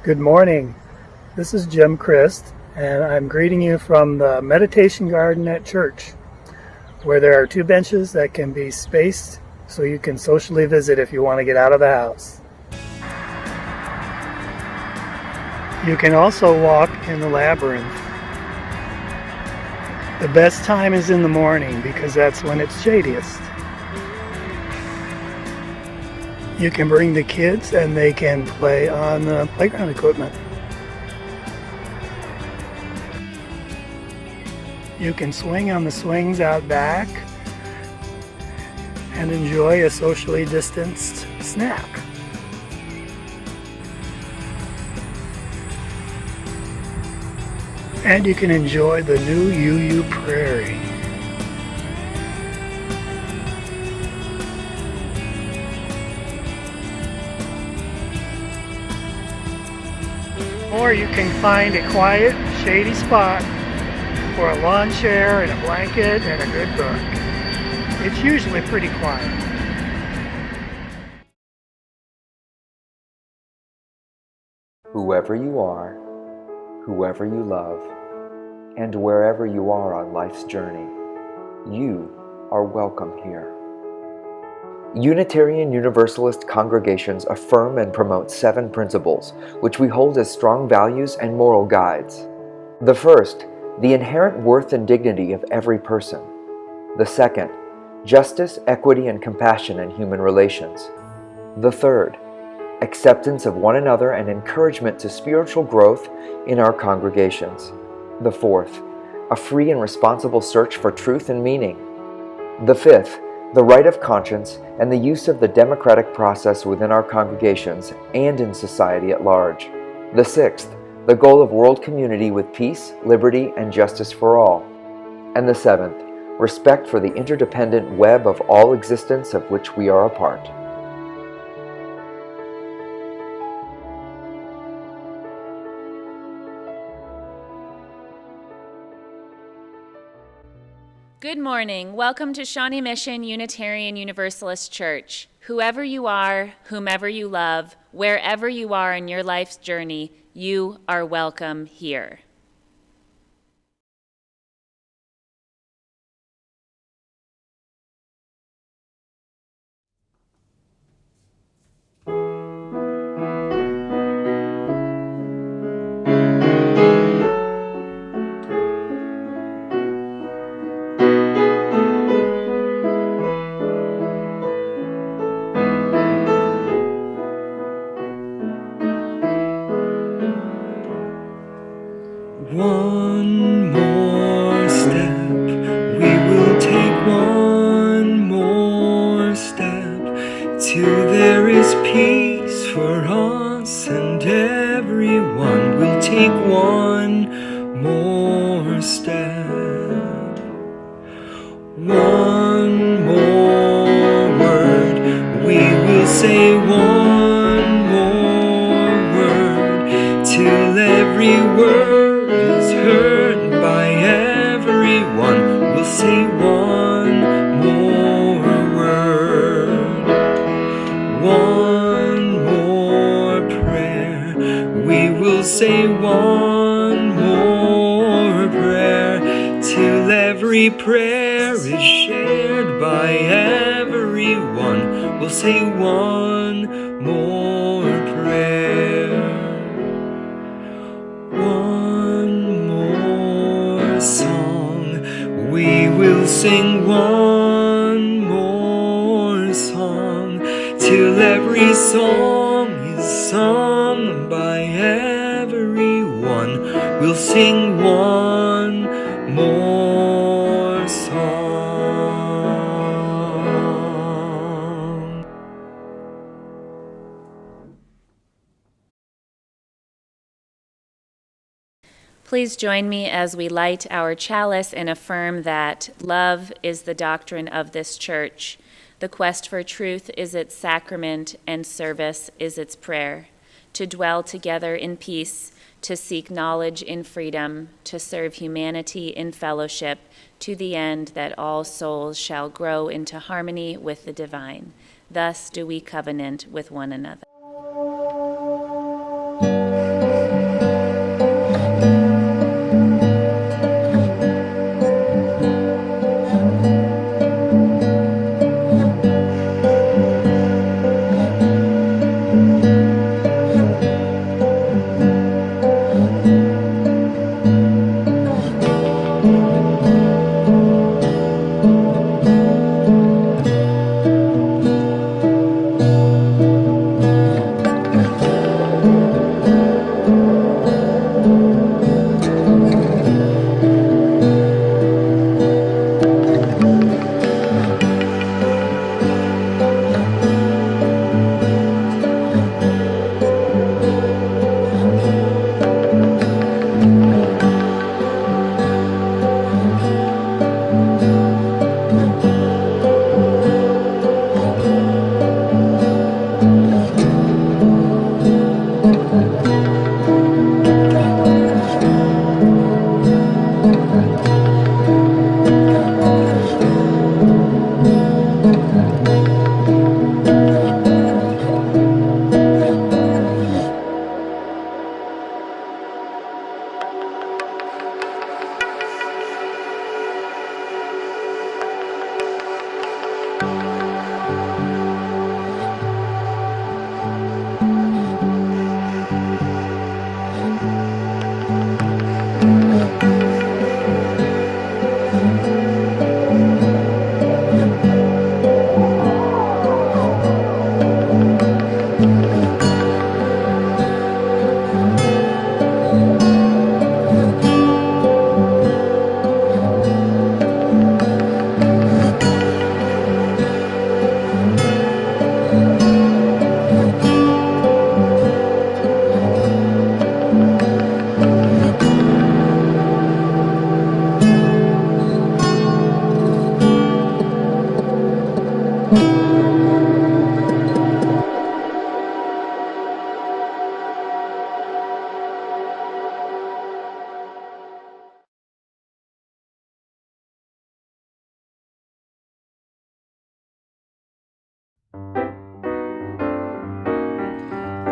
Good morning. This is Jim Christ, and I'm greeting you from the meditation garden at church, where there are 2 benches that can be spaced so you can socially visit if you want to get out of the house. You can also walk in the labyrinth. The best time is in the morning because that's when it's shadiest. You can bring the kids and they can play on the playground equipment. You can swing on the swings out back and enjoy a socially distanced snack. And you can enjoy the new UU Prairie. Or you can find a quiet, shady spot for a lawn chair and a blanket and a good book. It's usually pretty quiet. Whoever you are, whoever you love, and wherever you are on life's journey, you are welcome here. Unitarian Universalist congregations affirm and promote 7 principles, which we hold as strong values and moral guides. The first, the inherent worth and dignity of every person. The second, justice, equity, and compassion in human relations. The third, acceptance of one another and encouragement to spiritual growth in our congregations. The fourth, a free and responsible search for truth and meaning. The fifth, the right of conscience and the use of the democratic process within our congregations and in society at large. The sixth, the goal of world community with peace, liberty, and justice for all. And the seventh, respect for the interdependent web of all existence of which we are a part. Good morning. Welcome to Shawnee Mission Unitarian Universalist Church. Whoever you are, whomever you love, wherever you are in your life's journey, you are welcome here. One more step, we will take one more step, till there is peace for us and everyone. We'll take one more step. One more word, we will say one more word, till every word is heard by everyone. We'll say one more word, one more prayer. We will say one more prayer, till every prayer is shared by everyone. We'll say one more prayer. One more song, we will sing one more song, till every song is sung by everyone. We'll sing one more song. Please join me as we light our chalice and affirm that love is the doctrine of this church. The quest for truth is its sacrament, and service is its prayer. To dwell together in peace, to seek knowledge in freedom, to serve humanity in fellowship, to the end that all souls shall grow into harmony with the divine. Thus do we covenant with one another.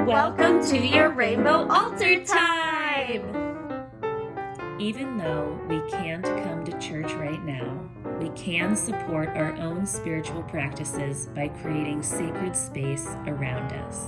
Welcome to your Rainbow Altar Time! Even though we can't come to church right now, we can support our own spiritual practices by creating sacred space around us.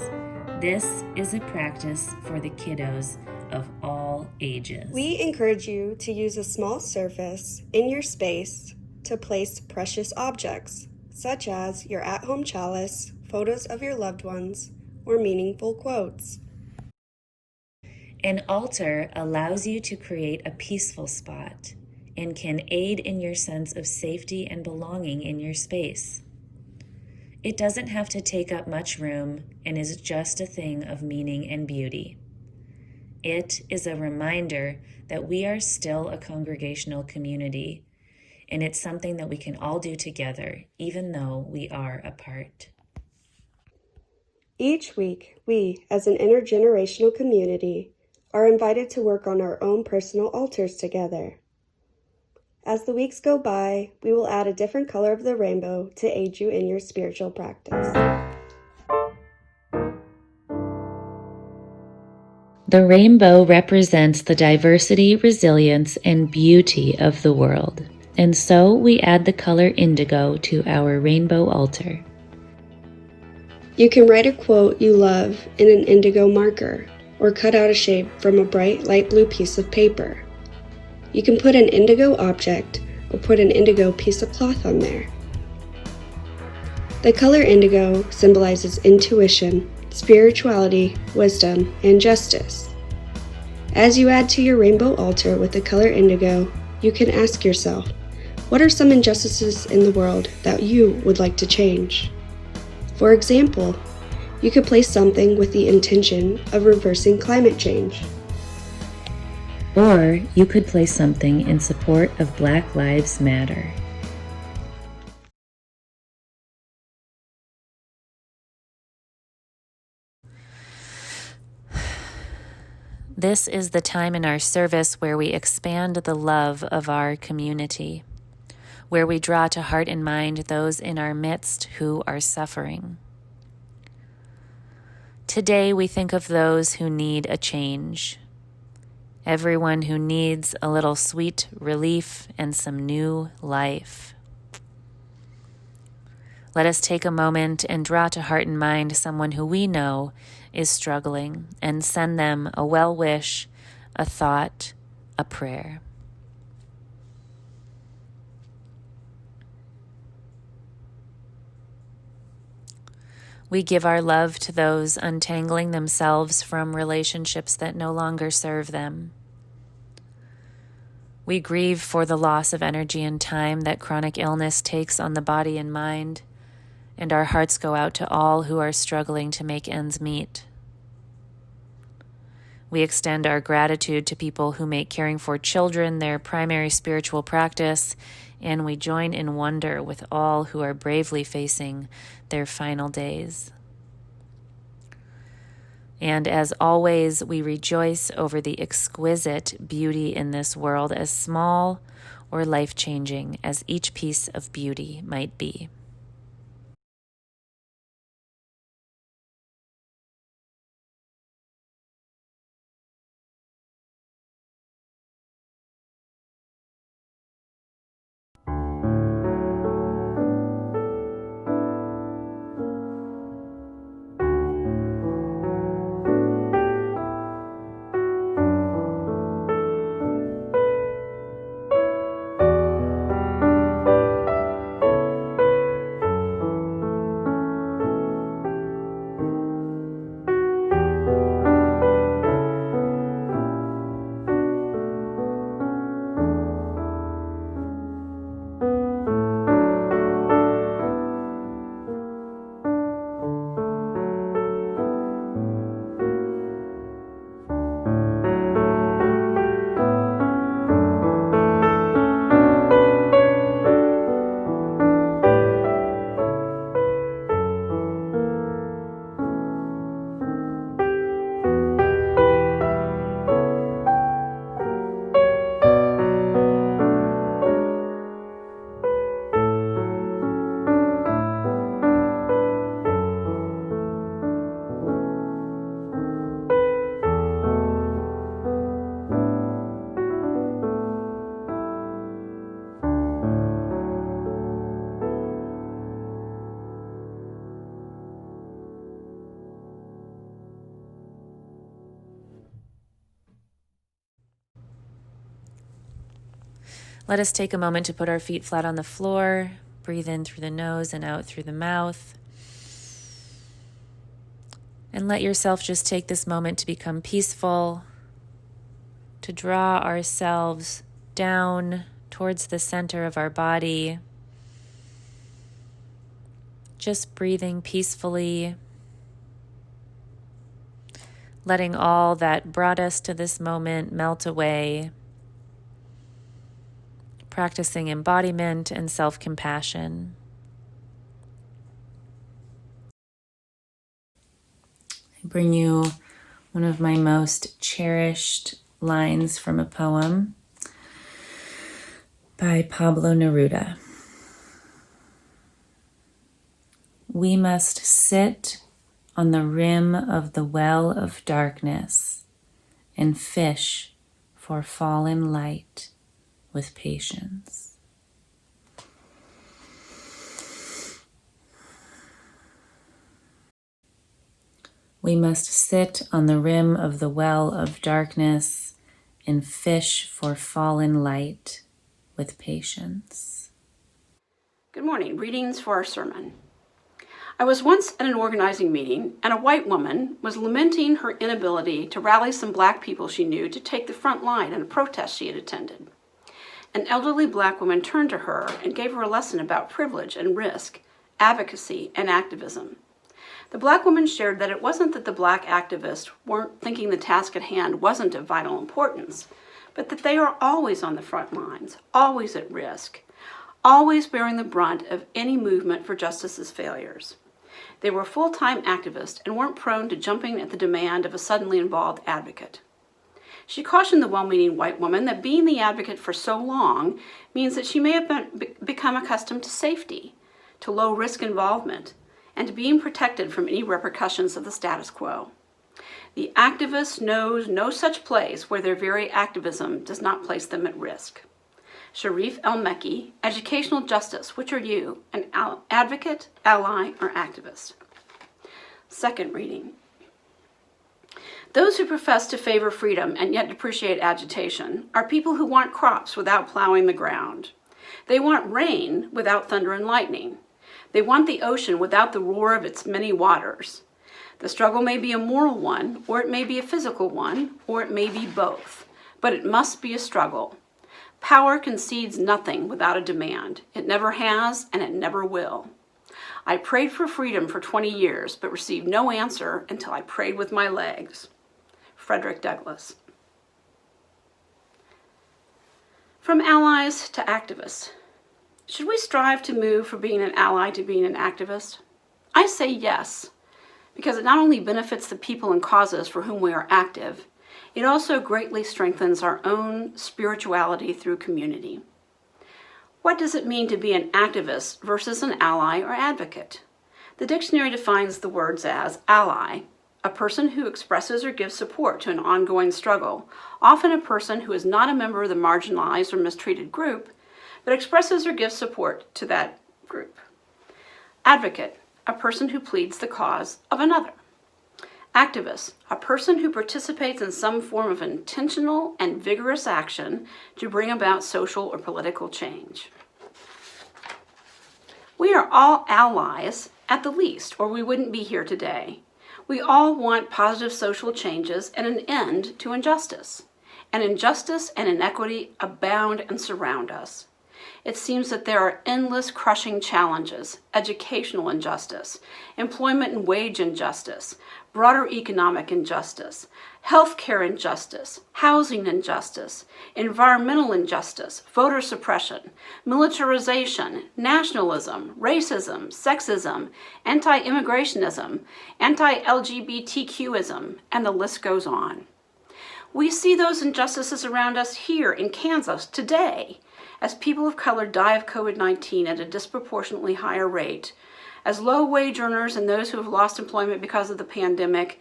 This is a practice for the kiddos of all ages. We encourage you to use a small surface in your space to place precious objects, such as your at-home chalice, photos of your loved ones, or meaningful quotes. An altar allows you to create a peaceful spot and can aid in your sense of safety and belonging in your space. It doesn't have to take up much room and is just a thing of meaning and beauty. It is a reminder that we are still a congregational community, and it's something that we can all do together, even though we are apart. Each week, we, as an intergenerational community, are invited to work on our own personal altars together. As the weeks go by, we will add a different color of the rainbow to aid you in your spiritual practice. The rainbow represents the diversity, resilience, and beauty of the world, and so we add the color indigo to our rainbow altar. You can write a quote you love in an indigo marker, or cut out a shape from a bright light blue piece of paper. You can put an indigo object or put an indigo piece of cloth on there. The color indigo symbolizes intuition, spirituality, wisdom, and justice. As you add to your rainbow altar with the color indigo, you can ask yourself, what are some injustices in the world that you would like to change? For example, you could place something with the intention of reversing climate change. Or you could place something in support of Black Lives Matter. This is the time in our service where we expand the love of our community, where we draw to heart and mind those in our midst who are suffering. Today we think of those who need a change, everyone who needs a little sweet relief and some new life. Let us take a moment and draw to heart and mind someone who we know is struggling and send them a well wish, a thought, a prayer. We give our love to those untangling themselves from relationships that no longer serve them. We grieve for the loss of energy and time that chronic illness takes on the body and mind, and our hearts go out to all who are struggling to make ends meet. We extend our gratitude to people who make caring for children their primary spiritual practice, and we join in wonder with all who are bravely facing their final days. And as always, we rejoice over the exquisite beauty in this world, as small or life-changing as each piece of beauty might be. Let us take a moment to put our feet flat on the floor. Breathe in through the nose and out through the mouth. And let yourself just take this moment to become peaceful, to draw ourselves down towards the center of our body. Just breathing peacefully, letting all that brought us to this moment melt away. Practicing embodiment and self-compassion. I bring you one of my most cherished lines from a poem by Pablo Neruda. We must sit on the rim of the well of darkness and fish for fallen light with patience. We must sit on the rim of the well of darkness and fish for fallen light with patience. Good morning. Readings for our sermon. I was once at an organizing meeting, and a white woman was lamenting her inability to rally some black people she knew to take the front line in a protest she had attended. An elderly black woman turned to her and gave her a lesson about privilege and risk, advocacy, and activism. The black woman shared that it wasn't that the black activists weren't thinking the task at hand wasn't of vital importance, but that they are always on the front lines, always at risk, always bearing the brunt of any movement for justice's failures. They were full-time activists and weren't prone to jumping at the demand of a suddenly involved advocate. She cautioned the well-meaning white woman that being the advocate for so long means that she may have become accustomed to safety, to low-risk involvement, and to being protected from any repercussions of the status quo. The activist knows no such place where their very activism does not place them at risk. Sharif El-Mekki, Educational Justice, which are you, an advocate, ally, or activist? Second reading. Those who profess to favor freedom and yet depreciate agitation are people who want crops without plowing the ground. They want rain without thunder and lightning. They want the ocean without the roar of its many waters. The struggle may be a moral one, or it may be a physical one, or it may be both. But it must be a struggle. Power concedes nothing without a demand. It never has, and it never will. I prayed for freedom for 20 years, but received no answer until I prayed with my legs. Frederick Douglass. From allies to activists. Should we strive to move from being an ally to being an activist? I say yes, because it not only benefits the people and causes for whom we are active, it also greatly strengthens our own spirituality through community. What does it mean to be an activist versus an ally or advocate? The dictionary defines the words as ally, a person who expresses or gives support to an ongoing struggle, often a person who is not a member of the marginalized or mistreated group, but expresses or gives support to that group. Advocate, a person who pleads the cause of another. Activist, a person who participates in some form of intentional and vigorous action to bring about social or political change. We are all allies, at the least, or we wouldn't be here today. We all want positive social changes and an end to injustice. And injustice and inequity abound and surround us. It seems that there are endless crushing challenges: educational injustice, employment and wage injustice, broader economic injustice, healthcare injustice, housing injustice, environmental injustice, voter suppression, militarization, nationalism, racism, sexism, anti-immigrationism, anti-LGBTQism, and the list goes on. We see those injustices around us here in Kansas today, as people of color die of COVID-19 at a disproportionately higher rate, as low-wage earners and those who have lost employment because of the pandemic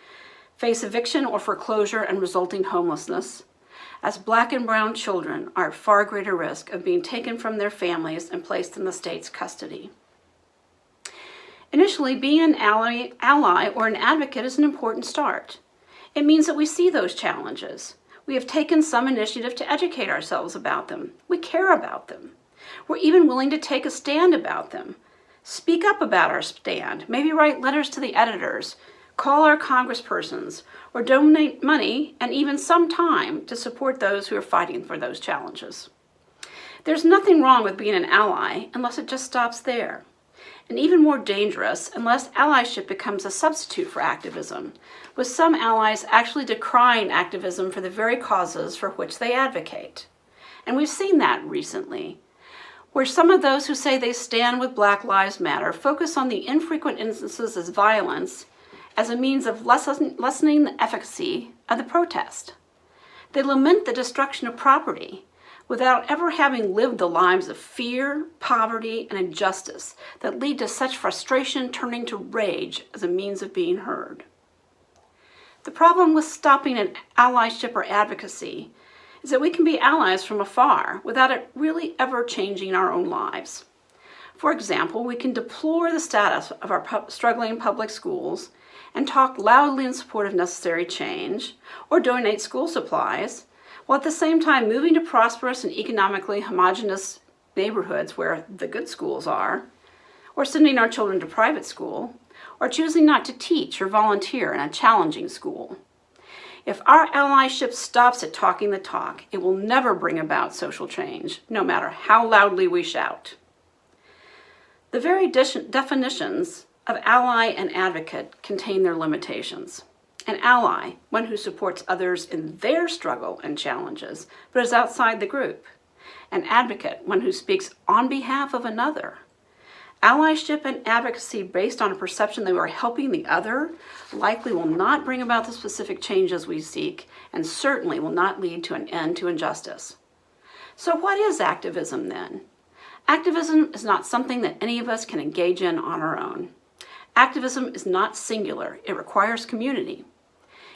face eviction or foreclosure and resulting homelessness, as Black and brown children are at far greater risk of being taken from their families and placed in the state's custody. Initially, being an ally or an advocate is an important start. It means that we see those challenges. We have taken some initiative to educate ourselves about them. We care about them. We're even willing to take a stand about them. Speak up about our stand, maybe write letters to the editors, call our congresspersons, or donate money and even some time to support those who are fighting for those challenges. There's nothing wrong with being an ally unless it just stops there. And even more dangerous unless allyship becomes a substitute for activism, with some allies actually decrying activism for the very causes for which they advocate. And we've seen that recently, where some of those who say they stand with Black Lives Matter focus on the infrequent instances of violence as a means of lessening the efficacy of the protest. They lament the destruction of property without ever having lived the lives of fear, poverty, and injustice that lead to such frustration turning to rage as a means of being heard. The problem with stopping an allyship or advocacy is that we can be allies from afar without it really ever changing our own lives. For example, we can deplore the status of our struggling public schools and talk loudly in support of necessary change, or donate school supplies, while at the same time moving to prosperous and economically homogeneous neighborhoods where the good schools are, or sending our children to private school, or choosing not to teach or volunteer in a challenging school. If our allyship stops at talking the talk, it will never bring about social change, no matter how loudly we shout. The very definitions of ally and advocate contain their limitations. An ally, one who supports others in their struggle and challenges, but is outside the group. An advocate, one who speaks on behalf of another. Allyship and advocacy based on a perception that we are helping the other likely will not bring about the specific changes we seek, and certainly will not lead to an end to injustice. So what is activism then? Activism is not something that any of us can engage in on our own. Activism is not singular. It requires community.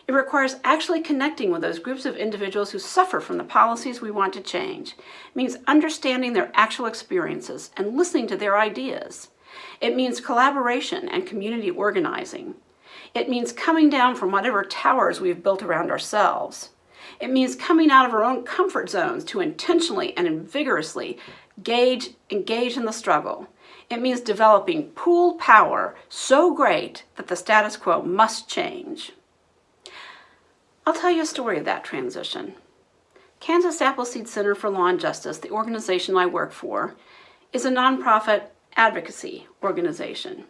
It requires actually connecting with those groups of individuals who suffer from the policies we want to change. It means understanding their actual experiences and listening to their ideas. It means collaboration and community organizing. It means coming down from whatever towers we've built around ourselves. It means coming out of our own comfort zones to intentionally and vigorously engage in the struggle. It means developing pooled power so great that the status quo must change. I'll tell you a story of that transition. Kansas Appleseed Center for Law and Justice, the organization I work for, is a nonprofit advocacy organization.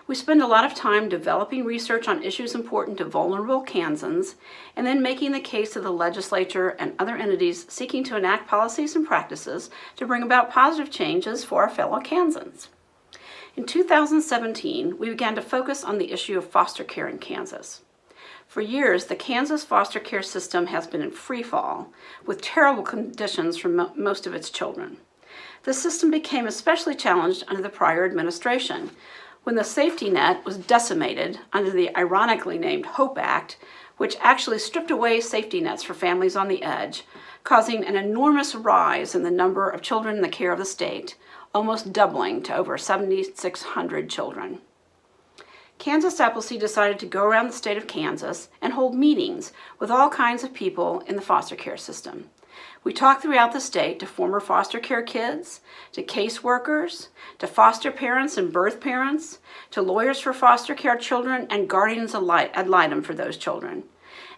We spend a lot of time developing research on issues important to vulnerable Kansans and then making the case to the legislature and other entities seeking to enact policies and practices to bring about positive changes for our fellow Kansans. In 2017, we began to focus on the issue of foster care in Kansas. For years, the Kansas foster care system has been in free fall, with terrible conditions for most of its children. The system became especially challenged under the prior administration, when the safety net was decimated under the ironically named HOPE Act, which actually stripped away safety nets for families on the edge, causing an enormous rise in the number of children in the care of the state, almost doubling to over 7,600 children. Kansas Appleseed decided to go around the state of Kansas and hold meetings with all kinds of people in the foster care system. We talked throughout the state to former foster care kids, to caseworkers, to foster parents and birth parents, to lawyers for foster care children and guardians ad litem for those children.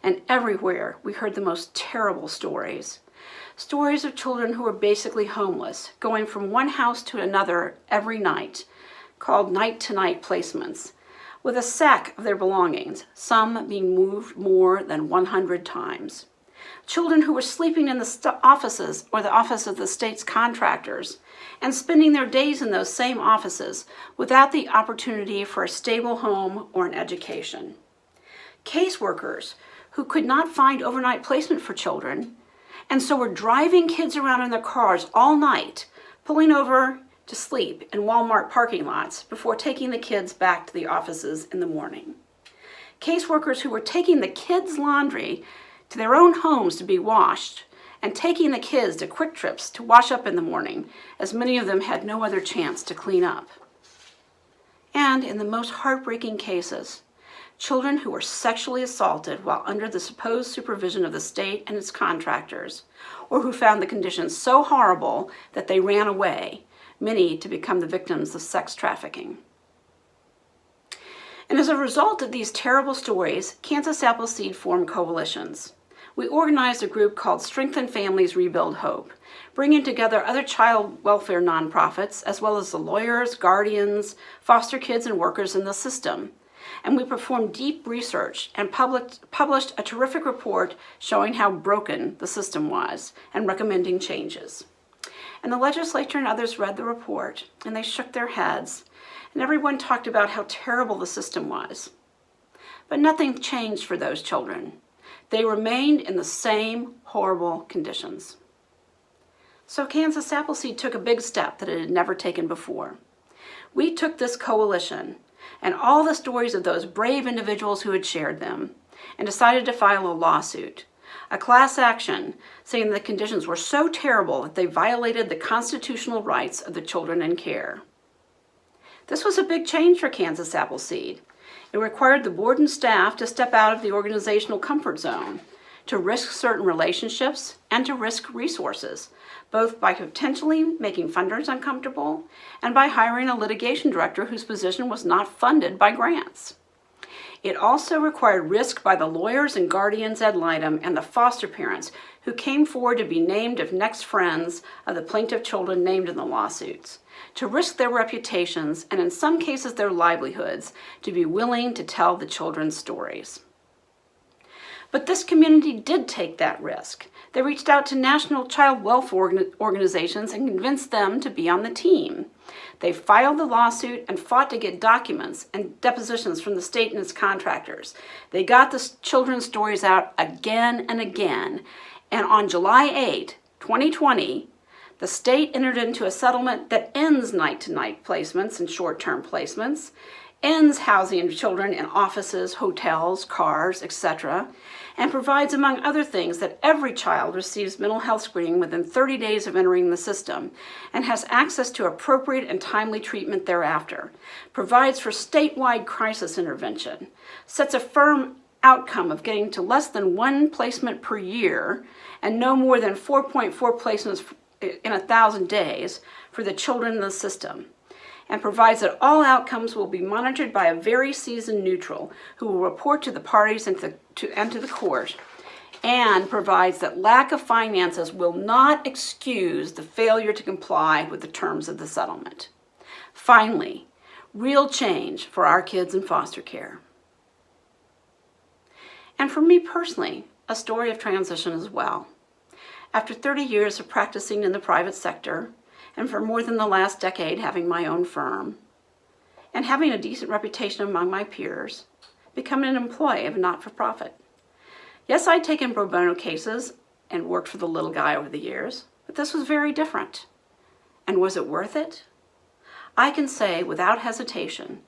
And everywhere we heard the most terrible stories. Stories of children who were basically homeless, going from one house to another every night, called night-to-night placements, with a sack of their belongings, some being moved more than 100 times. Children who were sleeping in the offices or the office of the state's contractors and spending their days in those same offices without the opportunity for a stable home or an education. Caseworkers who could not find overnight placement for children and so were driving kids around in their cars all night, pulling over to sleep in Walmart parking lots before taking the kids back to the offices in the morning. Caseworkers who were taking the kids' laundry to their own homes to be washed and taking the kids to quick trips to wash up in the morning, as many of them had no other chance to clean up. And in the most heartbreaking cases, children who were sexually assaulted while under the supposed supervision of the state and its contractors, or who found the conditions so horrible that they ran away, many to become the victims of sex trafficking. And as a result of these terrible stories, Kansas Appleseed formed coalitions. We organized a group called Strengthen Families, Rebuild Hope, bringing together other child welfare nonprofits, as well as the lawyers, guardians, foster kids, and workers in the system. And we performed deep research and published a terrific report showing how broken the system was and recommending changes. And the legislature and others read the report, and they shook their heads, and everyone talked about how terrible the system was. But nothing changed for those children. They remained in the same horrible conditions. So Kansas Appleseed took a big step that it had never taken before. We took this coalition and all the stories of those brave individuals who had shared them and decided to file a lawsuit, a class action, saying the conditions were so terrible that they violated the constitutional rights of the children in care. This was a big change for Kansas Appleseed. It required the board and staff to step out of the organizational comfort zone, to risk certain relationships, and to risk resources, both by potentially making funders uncomfortable and by hiring a litigation director whose position was not funded by grants. It also required risk by the lawyers and guardians ad litem and the foster parents who came forward to be named as next friends of the plaintiff children named in the lawsuits, to risk their reputations and in some cases their livelihoods, to be willing to tell the children's stories. But this community did take that risk. They reached out to national child welfare organizations and convinced them to be on the team. They filed the lawsuit and fought to get documents and depositions from the state and its contractors. They got the children's stories out again and again. And on July 8, 2020, the state entered into a settlement that ends night-to-night placements and short-term placements, ends housing children in offices, hotels, cars, etc., and provides, among other things, that every child receives mental health screening within 30 days of entering the system and has access to appropriate and timely treatment thereafter, provides for statewide crisis intervention, sets a firm outcome of getting to less than 1 placement per year and no more than 4.4 placements in 1,000 days for the children in the system, and provides that all outcomes will be monitored by a very seasoned neutral who will report to the parties and to the court, and provides that lack of finances will not excuse the failure to comply with the terms of the settlement. Finally, real change for our kids in foster care. And for me personally, a story of transition as well. After 30 years of practicing in the private sector, and for more than the last decade having my own firm, and having a decent reputation among my peers, becoming an employee of a not-for-profit. Yes, I'd taken pro bono cases and worked for the little guy over the years, but this was very different. And was it worth it? I can say without hesitation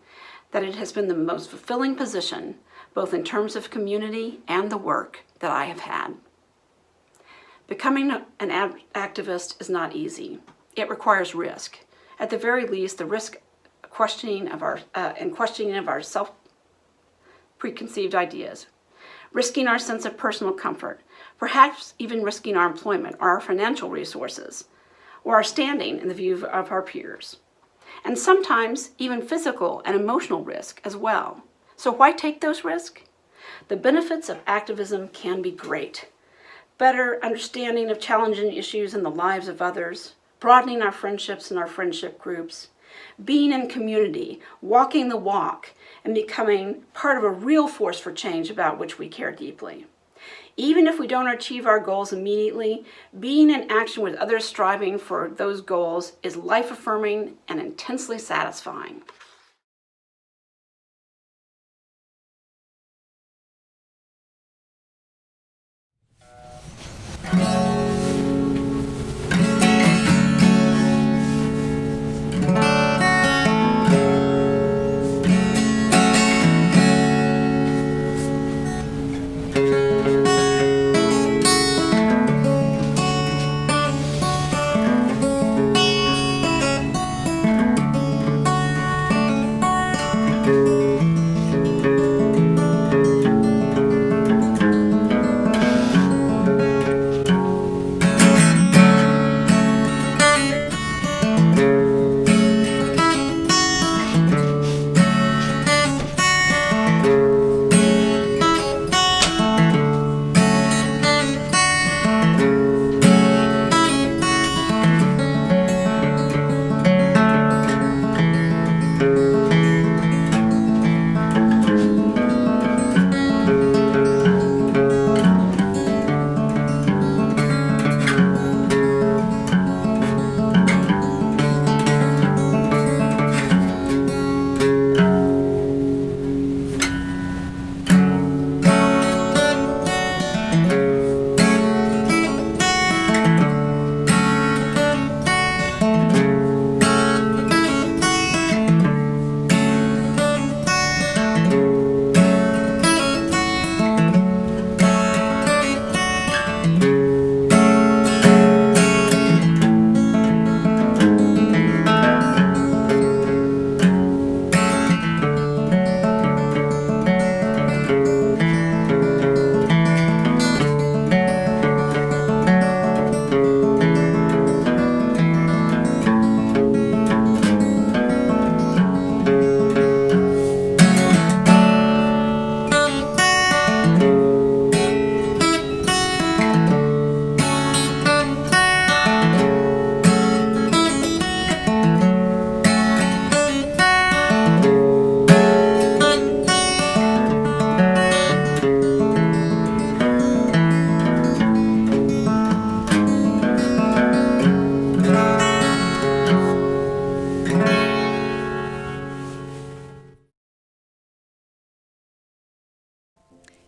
that it has been the most fulfilling position, both in terms of community and the work that I have had. Becoming an activist is not easy. It requires risk. At the very least, the risk questioning of our self-preconceived ideas, risking our sense of personal comfort, perhaps even risking our employment or our financial resources, or our standing in the view of our peers, and sometimes even physical and emotional risk as well. So why take those risks? The benefits of activism can be great. Better understanding of challenging issues in the lives of others, broadening our friendships and our friendship groups, being in community, walking the walk, and becoming part of a real force for change about which we care deeply. Even if we don't achieve our goals immediately, being in action with others striving for those goals is life-affirming and intensely satisfying.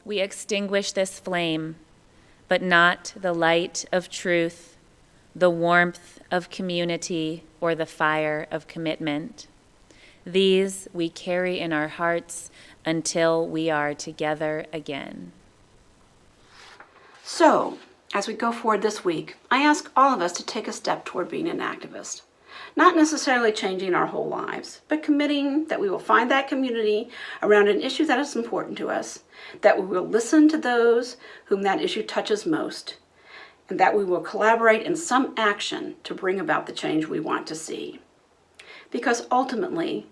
we extinguish this flame, but not the light of truth, the warmth of community, or the fire of commitment. These we carry in our hearts until we are together again. So, as we go forward this week, I ask all of us to take a step toward being an activist. Not necessarily changing our whole lives, but committing that we will find that community around an issue that is important to us, that we will listen to those whom that issue touches most, and that we will collaborate in some action to bring about the change we want to see. Because ultimately,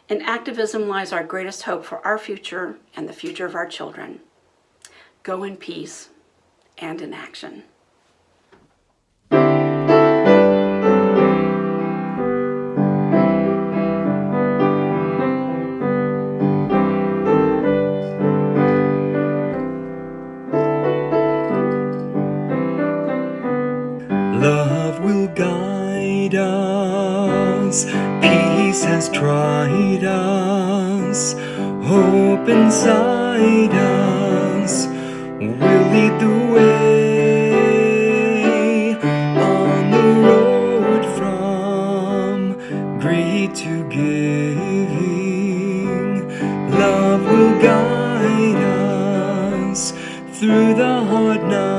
in activism lies our greatest hope for our future and the future of our children. Go in peace and in action. Love will guide us, peace has tried us, hope inside us will lead the way on the road from greed to giving. Love will guide us through the hard night.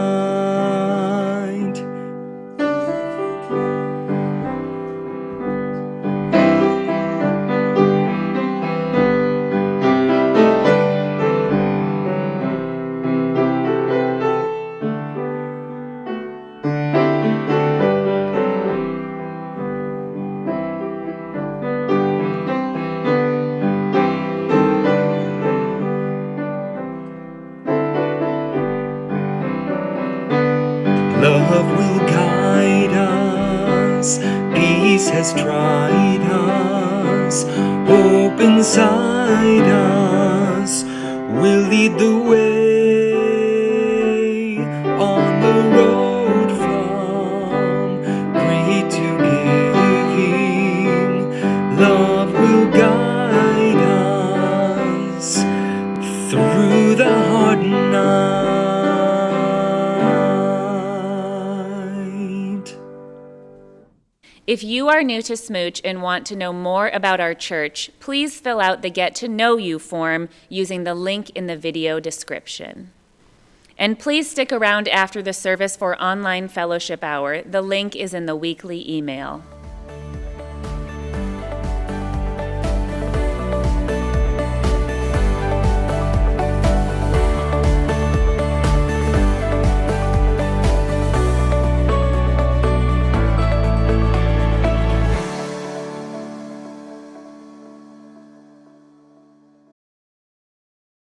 Love will guide us, peace has tried us, hope inside us will lead the way on the road from greed to giving. Love will guide us through the hard night. If you are new to SMUUCh and want to know more about our church, please fill out the Get to Know You form using the link in the video description. And please stick around after the service for online fellowship hour. The link is in the weekly email.